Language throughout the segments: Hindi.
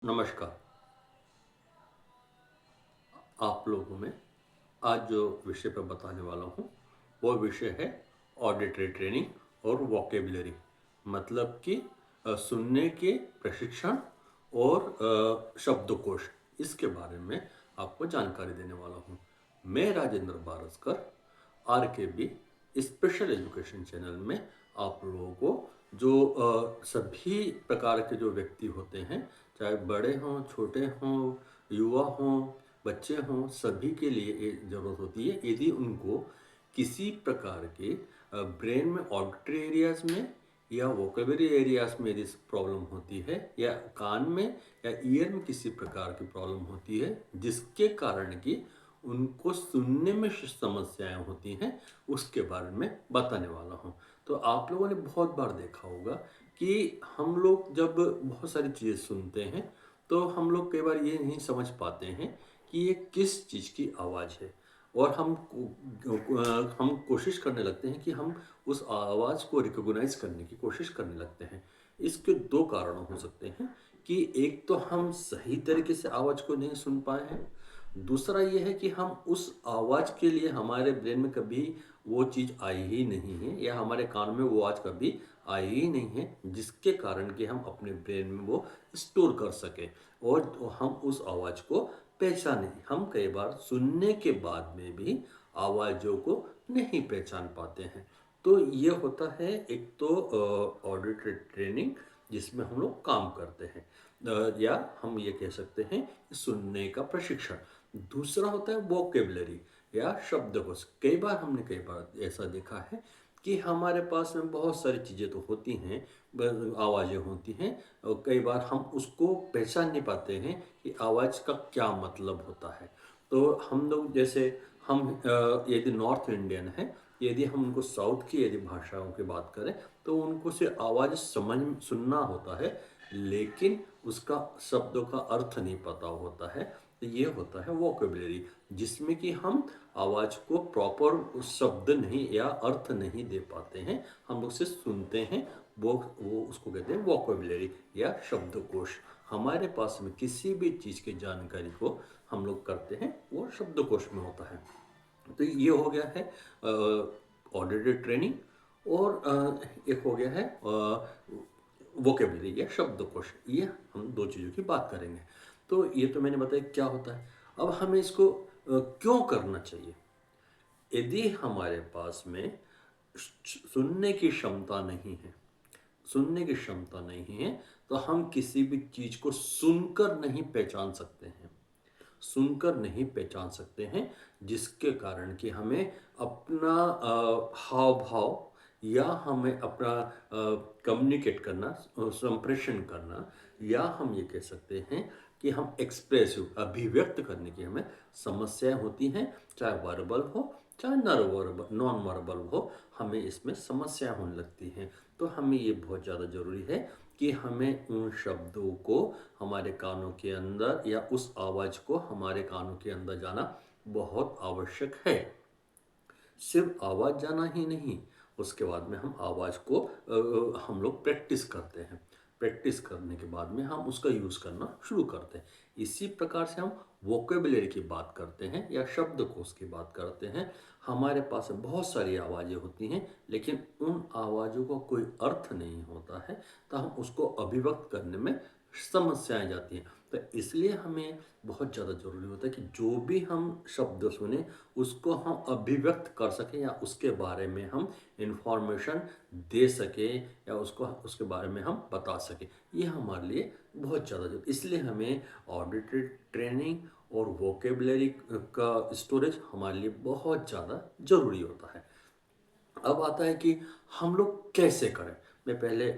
नमस्कार। आप लोगों में आज जो विषय पर बताने वाला हूँ वो विषय है ऑडिटरी ट्रेनिंग और वोकेबलरी। मतलब कि सुनने के प्रशिक्षण और शब्दकोश, इसके बारे में आपको जानकारी देने वाला हूँ। मैं राजेंद्र बारसकर, आर के बी स्पेशल एजुकेशन चैनल में आप लोगों को जो सभी प्रकार के जो व्यक्ति होते हैं, चाहे बड़े हों, छोटे हों, युवा हों, बच्चे हों, सभी के लिए ये ज़रूरत होती है। यदि उनको किसी प्रकार के ब्रेन में ऑडिटरी एरियाज में या वोकेबलरी एरियाज में यदि प्रॉब्लम होती है, या कान में या ईयर में किसी प्रकार की प्रॉब्लम होती है जिसके कारण कि उनको सुनने में समस्याएं होती हैं, उसके बारे में बताने वाला हूँ। तो आप लोगों ने बहुत बार देखा होगा कि हम लोग जब बहुत सारी चीज़ें सुनते हैं तो हम लोग कई बार ये नहीं समझ पाते हैं कि ये किस चीज़ की आवाज़ है, और हम कोशिश करने लगते हैं कि हम उस आवाज़ को रिकॉग्नाइज करने की कोशिश करने लगते हैं। इसके दो कारण हो सकते हैं कि एक तो हम सही तरीके से आवाज़ को नहीं सुन पाए हैं, दूसरा ये है कि हम उस आवाज़ के लिए हमारे ब्रेन में कभी वो चीज़ आई ही नहीं है, या हमारे कान में वो आवाज़ कभी आई ही नहीं है जिसके कारण कि हम अपने ब्रेन में वो स्टोर कर सकें और हम उस आवाज़ को पहचाने। हम कई बार सुनने के बाद में भी आवाज़ों को नहीं पहचान पाते हैं। तो ये होता है एक तो ऑडिटरी ट्रेनिंग जिसमें हम लोग काम करते हैं, या हम ये कह सकते हैं सुनने का प्रशिक्षण। दूसरा होता है वोकेबलरी या शब्दकोश। कई बार ऐसा देखा है कि हमारे पास में बहुत सारी चीज़ें तो होती हैं, आवाज़ें होती हैं, और कई बार हम उसको पहचान नहीं पाते हैं कि आवाज़ का क्या मतलब होता है। तो हम लोग जैसे हम यदि नॉर्थ इंडियन है, यदि हम उनको साउथ की यदि भाषाओं की बात करें तो उनको से आवाज़ समझ सुनना होता है, लेकिन उसका शब्दों का अर्थ नहीं पता होता है। तो ये होता है वोकेबलरी, जिसमें कि हम आवाज़ को प्रॉपर शब्द नहीं या अर्थ नहीं दे पाते हैं, हम उसे सुनते हैं। वो उसको कहते हैं वोकेबलरी या शब्दकोश। हमारे पास में किसी भी चीज़ की जानकारी को हम लोग करते हैं वो शब्दकोश में होता है। तो ये हो गया है ऑडिटरी ट्रेनिंग, और एक हो गया है वोकेबलरी या शब्दकोश। ये हम दो चीज़ों की बात करेंगे। तो ये तो मैंने बताया क्या होता है। अब हमें इसको क्यों करना चाहिए। यदि हमारे पास में सुनने की क्षमता नहीं है, सुनने की क्षमता नहीं है, तो हम किसी भी चीज़ को सुनकर नहीं पहचान सकते हैं, सुनकर नहीं पहचान सकते हैं, जिसके कारण कि हमें अपना हाव भाव या हमें अपना कम्युनिकेट करना, संप्रेषण करना, या हम ये कह सकते हैं कि हम एक्सप्रेसिव अभिव्यक्त करने की हमें समस्याएं होती हैं। चाहे वर्बल हो चाहे नॉन वर्बल हो, हमें इसमें समस्या होने लगती हैं। तो हमें ये बहुत ज़्यादा ज़रूरी है कि हमें उन शब्दों को हमारे कानों के अंदर, या उस आवाज़ को हमारे कानों के अंदर जाना बहुत आवश्यक है। सिर्फ आवाज़ जाना ही नहीं, उसके बाद में हम आवाज़ को हम लोग प्रैक्टिस करते हैं। प्रैक्टिस करने के बाद में हम उसका यूज़ करना शुरू करते हैं। इसी प्रकार से हम वोकेबलरी की बात करते हैं या शब्दकोश की बात करते हैं। हमारे पास बहुत सारी आवाज़ें होती हैं, लेकिन उन आवाज़ों का कोई अर्थ नहीं होता है, तो हम उसको अभिव्यक्त करने में समस्याएं जाती हैं। तो इसलिए हमें बहुत ज़्यादा ज़रूरी होता है कि जो भी हम शब्द सुने उसको हम अभिव्यक्त कर सकें, या उसके बारे में हम इंफॉर्मेशन दे सकें, या उसको उसके बारे में हम बता सकें। ये हमारे लिए बहुत ज़्यादा जरूरी, इसलिए हमें ऑडिटरी ट्रेनिंग और वोकेबलरी का स्टोरेज हमारे लिए बहुत ज़्यादा ज़रूरी होता है। अब आता है कि हम लोग कैसे करें। मैं पहले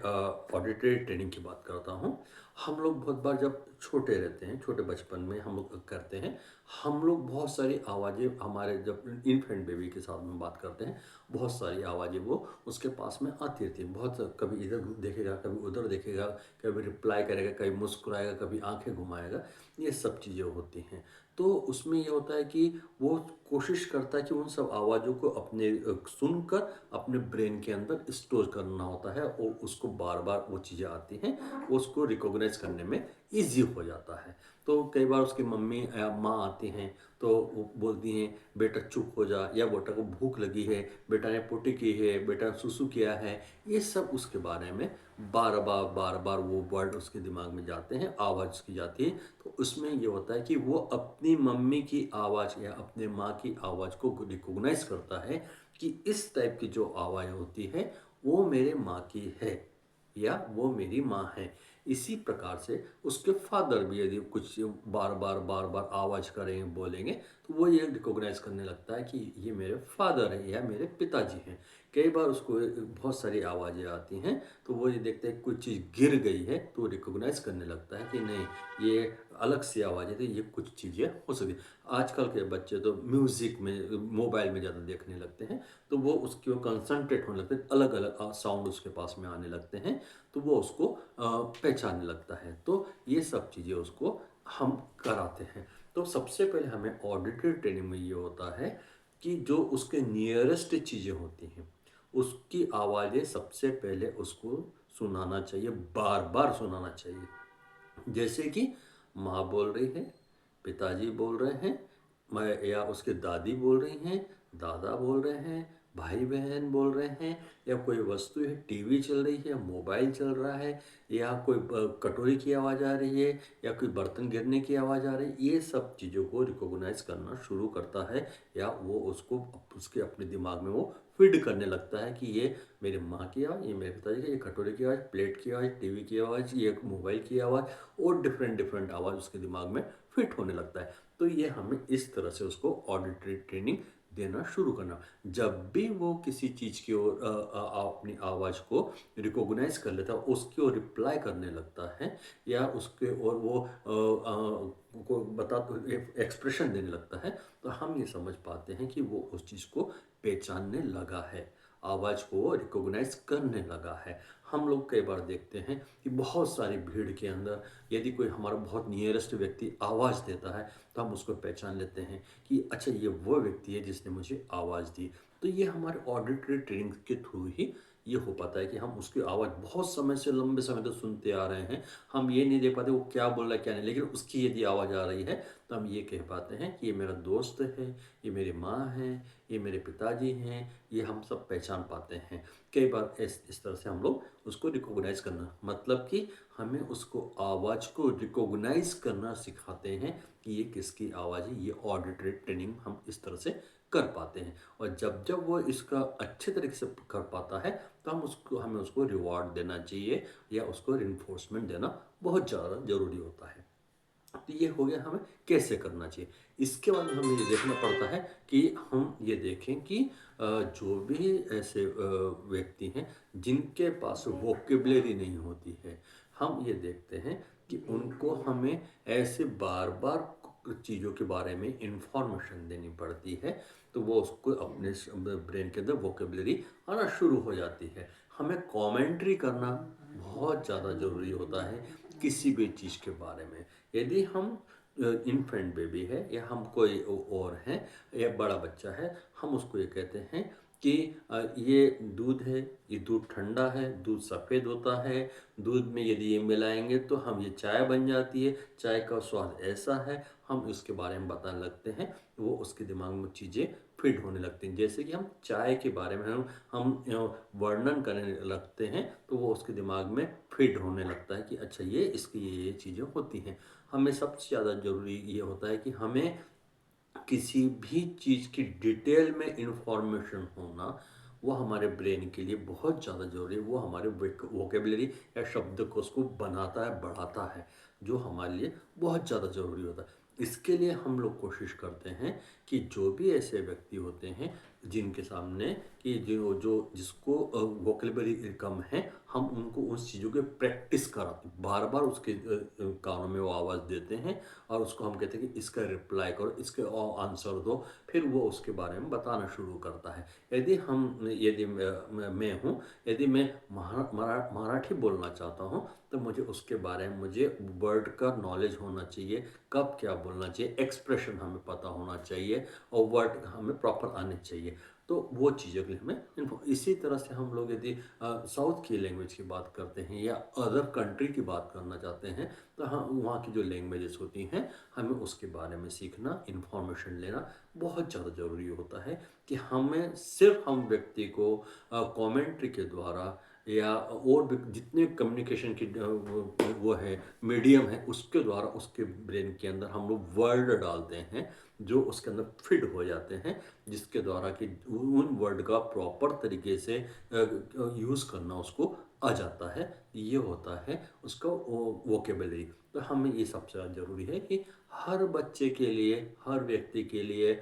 ऑडिटरी ट्रेनिंग की बात करता हूँ। हम लोग बहुत बार जब छोटे रहते हैं, छोटे बचपन में हम लोग करते हैं, हम लोग बहुत सारी आवाज़ें, हमारे जब इन्फेंट बेबी के साथ में बात करते हैं, बहुत सारी आवाज़ें वो उसके पास में आती रहती हैं। बहुत कभी इधर देखेगा, कभी उधर देखेगा, कभी रिप्लाई करेगा, कभी मुस्कुराएगा, कभी आंखें घुमाएगा, ये सब चीज़ें होती हैं। तो उसमें ये होता है कि वो कोशिश करता है कि उन सब आवाज़ों को अपने सुनकर अपने ब्रेन के अंदर स्टोर करना होता है, और उसको बार बार वो चीज़ें आती हैं, उसको रिकॉग्नाइज करने में ईज़ी हो जाता है। तो कई बार उसकी मम्मी या माँ आती हैं, तो वो बोलती हैं, "बेटा चुप हो जा" या "बेटा को भूख लगी है, बेटा ने पोटी की है, बेटा ने सुसु किया है।" ये सब उसके बारे में बार-बार वो वर्ड उसके दिमाग में जाते हैं, आवाज़ उसकी जाती है। तो उसमें ये होता है कि वो अपनी मम्मी की आवाज़ या अपने माँ की आवाज़ को रिकॉग्नाइज़ करता है कि इस टाइप की जो आवाज़ होती है, वो मेरे माँ की है या वो मेरी माँ है। इसी प्रकार से उसके फादर भी यदि कुछ बार-बार आवाज़ करेंगे, बोलेंगे, तो वो ये रिकॉग्नाइज़ करने लगता है कि ये मेरे फादर हैं या मेरे पिताजी हैं। कई बार उसको बहुत सारी आवाज़ें आती हैं, तो वो ये देखते हैं कुछ चीज़ गिर गई है, तो रिकॉग्नाइज़ करने लगता है कि नहीं, ये अलग सी आवाज़ें थी, ये कुछ चीज़ें हो सकती हैं। आजकल के बच्चे तो म्यूज़िक में, मोबाइल में ज़्यादा देखने लगते हैं, तो वो उसकी ओर कंसंट्रेट होने लगते हैं, अलग-अलग साउंड उसके पास में आने लगते हैं, तो वो उसको पहचानने लगता है। तो ये सब चीज़ें उसको हम कराते हैं। तो सबसे पहले हमें ऑडिटरी ट्रेनिंग में ये होता है कि जो उसके नियरेस्ट चीज़ें होती हैं, उसकी आवाज़ें सबसे पहले उसको सुनाना चाहिए, बार-बार सुनाना चाहिए। जैसे कि माँ बोल रही है, पिताजी बोल रहे हैं, मैं या उसकी दादी बोल रही हैं, दादा बोल रहे हैं, भाई-बहन बोल रहे हैं, या कोई वस्तु है, टीवी चल रही है, मोबाइल चल रहा है, या कोई कटोरी की आवाज़ आ रही है, या कोई बर्तन गिरने की आवाज़ आ रही है, ये सब चीज़ों को रिकॉग्नाइज़ करना शुरू करता है, या वो उसको उसके अपने दिमाग में वो फीड करने लगता है कि ये मेरी माँ की आवाज़, ये मेरे पिताजी की, ये कटोरे की आवाज़, प्लेट की आवाज़, टीवी की आवाज़, ये मोबाइल की आवाज़, और डिफरेंट डिफरेंट आवाज़ उसके दिमाग में फिट होने लगता है। तो ये हमें इस तरह से उसको ऑडिटरी ट्रेनिंग देना शुरू करना। जब भी वो किसी चीज़ की ओर अपनी आवाज़ को रिकॉग्नाइज़ कर लेता है, उसकी ओर रिप्लाई करने लगता है, या उसके और वो को बता एक्सप्रेशन देने लगता है, तो हम ये समझ पाते हैं कि वो उस चीज़ को पहचानने लगा है, आवाज़ को रिकॉग्नाइज़ करने लगा है। हम लोग कई बार देखते हैं कि बहुत सारी भीड़ के अंदर यदि कोई हमारा बहुत नियरेस्ट व्यक्ति आवाज़ देता है, तो हम उसको पहचान लेते हैं कि अच्छा ये वो व्यक्ति है जिसने मुझे आवाज़ दी। तो ये हमारे ऑडिटरी ट्रेनिंग के थ्रू ही ये हो पाता है कि हम उसकी आवाज़ बहुत समय से, लंबे समय तक सुनते आ रहे हैं। हम ये नहीं देख पाते वो क्या बोल रहा है क्या नहीं, लेकिन उसकी यदि आवाज़ आ रही है, तो हम ये कह पाते हैं कि ये मेरा दोस्त है, ये मेरी माँ है, ये मेरे पिताजी हैं, ये हम सब पहचान पाते हैं। कई बार इस तरह से हम लोग उसको रिकॉग्नाइज़ करना, मतलब कि हमें उसको आवाज़ को रिकॉग्नाइज़ करना सिखाते हैं कि ये किसकी आवाज़ है। ये ऑडिटरी ट्रेनिंग हम इस तरह से कर पाते हैं, और जब जब वो इसका अच्छे तरीके से कर पाता है, तो हमें उसको रिवॉर्ड देना चाहिए, या उसको रिइंफोर्समेंट देना बहुत ज़्यादा ज़रूरी होता है। तो ये हो गया हमें कैसे करना चाहिए। इसके बाद हमें ये देखना पड़ता है कि हम ये देखें कि जो भी ऐसे व्यक्ति हैं जिनके पास वोकेबलरी नहीं होती है, हम ये देखते हैं कि उनको हमें ऐसे बार-बार चीज़ों के बारे में इन्फॉर्मेशन देनी पड़ती है, तो वो उसको अपने ब्रेन के अंदर वोकेबलरी आना शुरू हो जाती है। हमें कमेंट्री करना बहुत ज़्यादा ज़रूरी होता है किसी भी चीज़ के बारे में। यदि हम इन्फेंट बेबी है, या हम कोई और हैं, या बड़ा बच्चा है, हम उसको ये कहते हैं कि ये दूध है, ये दूध ठंडा है, दूध सफ़ेद होता है, दूध में यदि ये मिलाएंगे तो हम ये चाय बन जाती है, चाय का स्वाद ऐसा है, हम इसके बारे में बताने लगते हैं, वो उसके दिमाग में चीज़ें फिट होने लगती हैं। जैसे कि हम चाय के बारे में वर्णन करने लगते हैं, तो वो उसके दिमाग में फिट होने लगता है कि अच्छा ये इसकी ये चीज़ें होती हैं। हमें सबसे ज़्यादा ज़रूरी ये होता है कि हमें किसी भी चीज़ की डिटेल में इंफॉर्मेशन होना, वो हमारे ब्रेन के लिए बहुत ज़्यादा ज़रूरी है। वो हमारे वोकेबलरी या शब्दकोश को बनाता है, बढ़ाता है, जो हमारे लिए बहुत ज़्यादा ज़रूरी होता है। इसके लिए हम लोग कोशिश करते हैं कि जो भी ऐसे व्यक्ति होते हैं जिनके सामने कि जो जो जिसको वोकेबलरी कम है, हम उनको उस चीज़ों की प्रैक्टिस कराते हैं। बार-बार उसके कानों में वो आवाज़ देते हैं, और उसको हम कहते हैं कि इसका रिप्लाई करो, इसके आंसर दो, फिर वो उसके बारे में बताना शुरू करता है। यदि मैं हूँ, यदि मैं मराठी बोलना चाहता हूँ, तो मुझे उसके बारे में मुझे वर्ड का नॉलेज होना चाहिए, कब क्या बोलना चाहिए, एक्सप्रेशन हमें पता होना चाहिए, और वर्ड हमें प्रॉपर आने चाहिए। तो वो चीज़ों के लिए हमें इसी तरह से हम लोग यदि साउथ की लैंग्वेज की बात करते हैं या अदर कंट्री की बात करना चाहते हैं, तो हाँ, वहाँ की जो लैंग्वेजेस होती हैं हमें उसके बारे में सीखना, इन्फॉर्मेशन लेना बहुत ज़्यादा ज़रूरी होता है। कि हमें सिर्फ हम व्यक्ति को कमेंट्री के द्वारा या और भी जितने कम्युनिकेशन की वो है मीडियम है उसके द्वारा उसके ब्रेन के अंदर हम लोग वर्ड डालते हैं जो उसके अंदर फिट हो जाते हैं, जिसके द्वारा कि उन वर्ड का प्रॉपर तरीके से यूज़ करना उसको आ जाता है। ये होता है उसका वोकेबलरी। तो हमें ये सबसे ज़्यादा ज़रूरी है कि हर बच्चे के लिए, हर व्यक्ति के लिए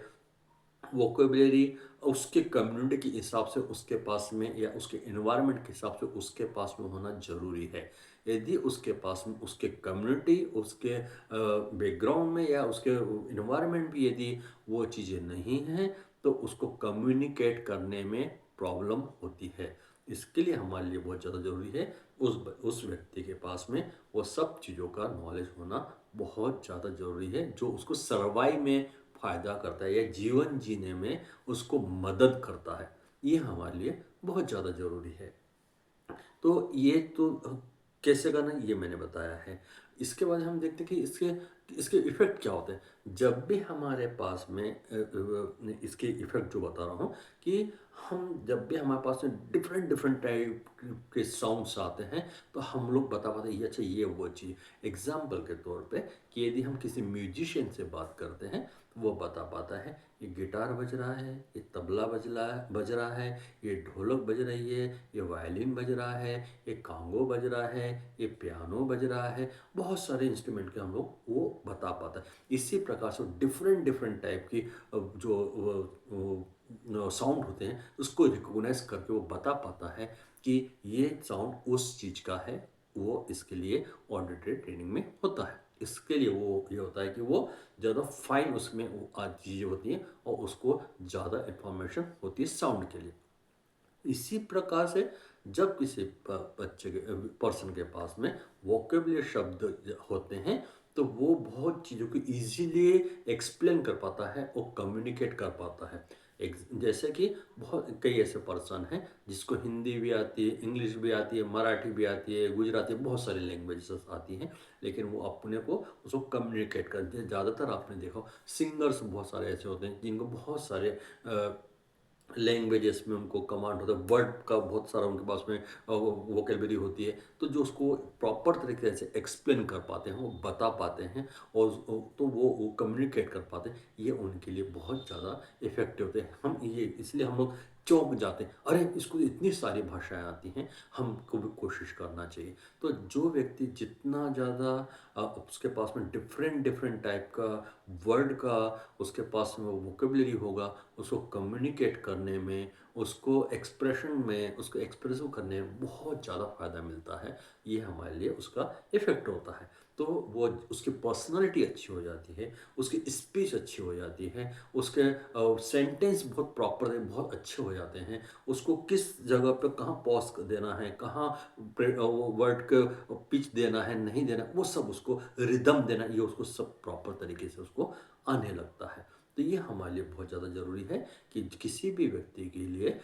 वोकेबलरी उसके कम्युनिटी के हिसाब से उसके पास में या उसके एनवायरनमेंट के हिसाब से उसके पास में होना ज़रूरी है। यदि उसके पास में उसके कम्युनिटी, उसके बैकग्राउंड में या उसके एनवायरनमेंट भी यदि वो चीज़ें नहीं हैं, तो उसको कम्युनिकेट करने में प्रॉब्लम होती है। इसके लिए हमारे लिए बहुत ज़्यादा ज़रूरी है उस व्यक्ति के पास में वो सब चीज़ों का नॉलेज होना बहुत ज़्यादा ज़रूरी है, जो उसको सर्वाइव में फ़ायदा करता है या जीवन जीने में उसको मदद करता है। ये हमारे लिए बहुत ज़्यादा ज़रूरी है। तो ये तो कैसे करना है ये मैंने बताया है। इसके बाद हम देखते हैं कि इसके इसके इफ़ेक्ट क्या होते हैं। जब भी हमारे पास में इसके इफ़ेक्ट जो बता रहा हूँ कि हम जब भी हमारे पास में डिफरेंट डिफरेंट टाइप के साउंड्स आते हैं, तो हम लोग बता पाते हैं ये अच्छा ये वो चीज़। एग्ज़ाम्पल के तौर पे कि यदि हम किसी म्यूजिशियन से बात करते हैं, तो वो बता पाता है ये गिटार बज रहा है, ये तबला बज रहा है, ये ढोलक बज रही है, ये वायलिन बज रहा है, ये कांगो बज रहा है, ये पियानो बज रहा है। बहुत सारे इंस्ट्रूमेंट के हम लोग वो बता पाता है। इसी प्रकार से डिफरेंट डिफरेंट टाइप की जो साउंड होते हैं उसको रिकॉग्नाइज करके वो बता पाता है कि ये साउंड उस चीज़ का है। वो इसके लिए ऑडिटरी ट्रेनिंग में होता है। इसके लिए वो ये होता है कि वो ज़्यादा फाइन उसमें वो चीज़ें होती हैं और उसको ज़्यादा इन्फॉर्मेशन होती है साउंड के लिए। इसी प्रकार से जब किसी बच्चे के पर्सन के पास में वोकेबुलरी शब्द होते हैं, तो वो बहुत चीज़ों को इजीली एक्सप्लेन कर पाता है और कम्युनिकेट कर पाता है। जैसे कि बहुत कई ऐसे पर्सन हैं जिसको हिंदी भी आती है, इंग्लिश भी आती है, मराठी भी आती है, गुजराती, बहुत सारी लैंग्वेजेस आती हैं, लेकिन वो अपने को उसको कम्युनिकेट करते हैं। ज़्यादातर आपने देखा सिंगर्स बहुत सारे ऐसे होते हैं जिनको बहुत सारे लैंग्वेजेस में उनको कमांड होता है, वर्ड का बहुत सारा उनके पास में वोकेबलरी होती है, तो जो उसको प्रॉपर तरीके से एक्सप्लेन कर पाते हैं, वो बता पाते हैं और तो वो कम्युनिकेट कर पाते हैं। ये उनके लिए बहुत ज़्यादा इफ़ेक्टिव होते हैं। हम ये इसलिए हम लोग चौंक जाते हैं, अरे इसको इतनी सारी भाषाएँ आती हैं, हमको भी कोशिश करना चाहिए। तो जो व्यक्ति जितना ज़्यादा उसके पास में डिफरेंट डिफरेंट टाइप का वर्ड का उसके पास में वोकेबलरी होगा, उसको कम्युनिकेट करने में, उसको एक्सप्रेशन में, उसको एक्सप्रेसिव करने में बहुत ज़्यादा फ़ायदा मिलता है। ये हमारे लिए उसका इफ़ेक्ट होता है। तो वो उसकी पर्सनैलिटी अच्छी हो जाती है, उसकी स्पीच अच्छी हो जाती है, उसके सेंटेंस बहुत प्रॉपर बहुत अच्छे हो जाते हैं। उसको किस जगह पे कहाँ पॉज़ देना है, कहाँ वो वर्ड को पिच देना है, नहीं देना, वो सब उसको रिदम देना, ये उसको सब प्रॉपर तरीके से उसको आने लगता है। तो ये हमारे लिए बहुत ज़्यादा ज़रूरी है कि किसी भी व्यक्ति के लिए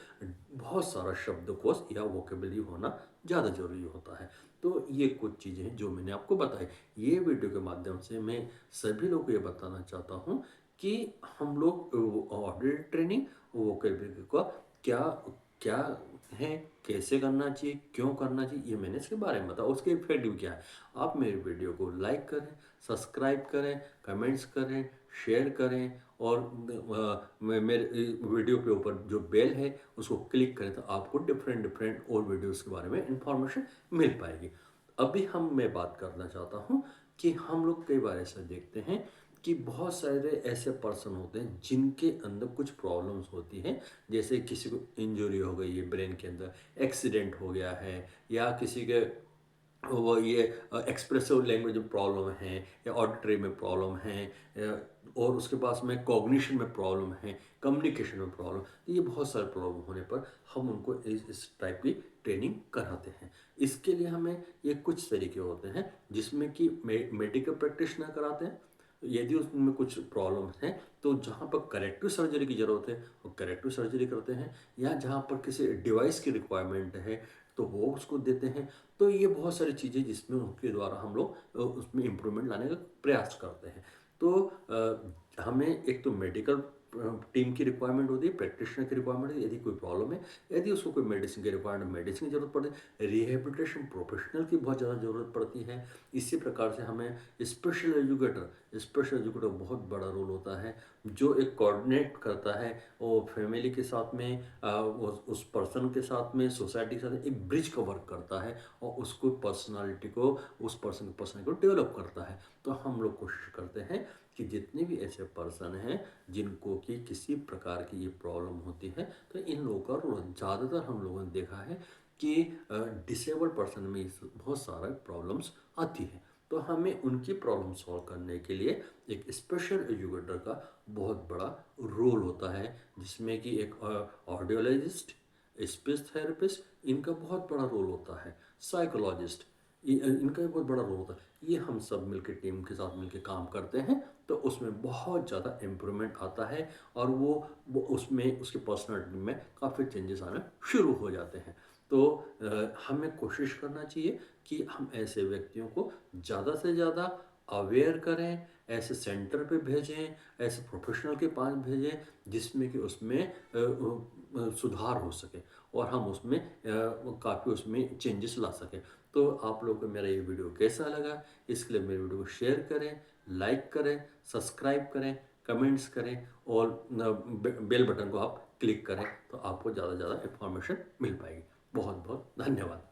बहुत सारा शब्दकोश या वोकेबलरी होना ज़्यादा ज़रूरी होता है। तो ये कुछ चीज़ें हैं जो मैंने आपको बताई। ये वीडियो के माध्यम से मैं सभी लोगों को ये बताना चाहता हूँ कि हम लोग ऑडिट ट्रेनिंग वोकेबलरी का क्या क्या है, कैसे करना चाहिए, क्यों करना चाहिए, ये मैंने इसके बारे में बताया। उसके इफेक्टिव क्या है। आप मेरे वीडियो को लाइक करें, सब्सक्राइब करें, कमेंट्स करें, शेयर करें और मेरे वीडियो के ऊपर जो बेल है उसको क्लिक करें, तो आपको डिफरेंट डिफरेंट और वीडियोस के बारे में इंफॉर्मेशन मिल पाएगी। अभी मैं बात करना चाहता हूँ कि हम लोग कई बार ऐसा देखते हैं कि बहुत सारे ऐसे पर्सन होते हैं जिनके अंदर कुछ प्रॉब्लम्स होती हैं। जैसे किसी को इंजरी हो गई है ब्रेन के अंदर, एक्सीडेंट हो गया है, या किसी के वो ये एक्सप्रेसिव लैंग्वेज में प्रॉब्लम है, या ऑडिटरी में प्रॉब्लम है, और उसके पास में कॉग्निशन में प्रॉब्लम है, कम्युनिकेशन में प्रॉब्लम। तो ये बहुत सारे प्रॉब्लम होने पर हम उनको इस टाइप की ट्रेनिंग कराते हैं। इसके लिए हमें ये कुछ तरीके होते हैं जिसमें कि मेडिकल प्रैक्टिशनर कराते हैं, यदि उसमें कुछ प्रॉब्लम है तो जहाँ पर करेक्टिव सर्जरी की ज़रूरत है वो करेक्टिव सर्जरी करते हैं, या जहाँ पर किसी डिवाइस की रिक्वायरमेंट है तो वो उसको देते हैं। तो ये बहुत सारी चीज़ें जिसमें उनके द्वारा हम लोग उसमें इम्प्रूवमेंट लाने का प्रयास करते हैं। तो हमें एक तो मेडिकल टीम की रिक्वायरमेंट होती है, प्रैक्टिशनर की रिक्वायरमेंट है यदि कोई प्रॉब्लम है, यदि उसको कोई मेडिसिन की रिक्वायरमेंट मेडिसिन की ज़रूरत पड़ती है, रिहेबिलिटेशन प्रोफेशनल की बहुत ज़्यादा ज़रूरत पड़ती है। इसी प्रकार से हमें स्पेशल एजुकेटर बहुत बड़ा रोल होता है, जो एक कोऑर्डिनेट करता है वो फैमिली के साथ में उस पर्सन के साथ में सोसाइटी के साथ एक ब्रिज का वर्क करता है और उसको पर्सनालिटी को उस पर्सन की पर्सनालिटी को डेवलप करता है। तो हम लोग कोशिश करते हैं कि जितने भी ऐसे पर्सन हैं जिनको कि किसी प्रकार की ये प्रॉब्लम होती है तो इन लोगों का रोल ज़्यादातर हम लोगों ने देखा है कि डिसेबल पर्सन में बहुत सारा प्रॉब्लम्स आती है। तो हमें उनकी प्रॉब्लम सॉल्व करने के लिए एक स्पेशल एजुकेटर का बहुत बड़ा रोल होता है, जिसमें कि एक ऑडियोलॉजिस्ट, स्पीच थेरेपिस्ट, इनका बहुत बड़ा रोल होता है, साइकोलॉजिस्ट, इनका भी बहुत बड़ा रोल होता है। ये हम सब मिलकर टीम के साथ मिलकर काम करते हैं तो उसमें बहुत ज़्यादा इम्प्रूवमेंट आता है और वो उसमें उसकी पर्सनालिटी में काफ़ी चेंजेस आने शुरू हो जाते हैं। तो हमें कोशिश करना चाहिए कि हम ऐसे व्यक्तियों को ज़्यादा से ज़्यादा अवेयर करें, ऐसे सेंटर पे भेजें, ऐसे प्रोफेशनल के पास भेजें जिसमें कि उसमें सुधार हो सके और हम उसमें काफ़ी उसमें चेंजेस ला सकें। तो आप लोगों को मेरा ये वीडियो कैसा लगा, इसके लिए मेरे वीडियो को शेयर करें, लाइक करें, सब्सक्राइब करें, कमेंट्स करें और बेल बटन को आप क्लिक करें तो आपको ज़्यादा से ज़्यादा इन्फॉर्मेशन मिल पाएगी। बहुत बहुत धन्यवाद।